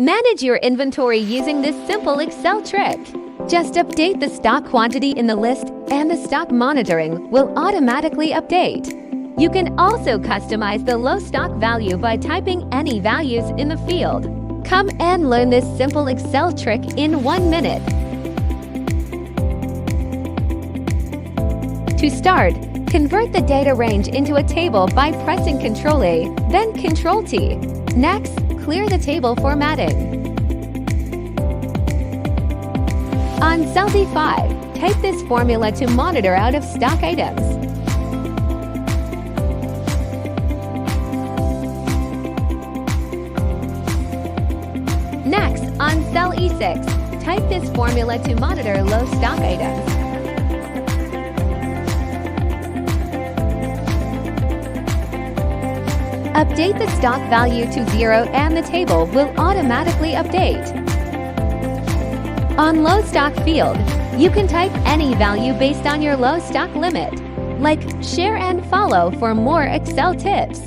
Manage your inventory using this simple Excel trick. Just update the stock quantity in the list and the stock monitoring will automatically update. You can also customize the low stock value by typing any values in the field. Come and learn this simple Excel trick in 1 minute. To start, convert the data range into a table by pressing Ctrl-A, then Ctrl-T. Next, clear the table formatting. On cell D5, type this formula to monitor out-of-stock items. Next, on cell E6, type this formula to monitor low stock items. Update the stock value to 0 and the table will automatically update. On low stock field, you can type any value based on your low stock limit. Like, share and follow for more Excel tips.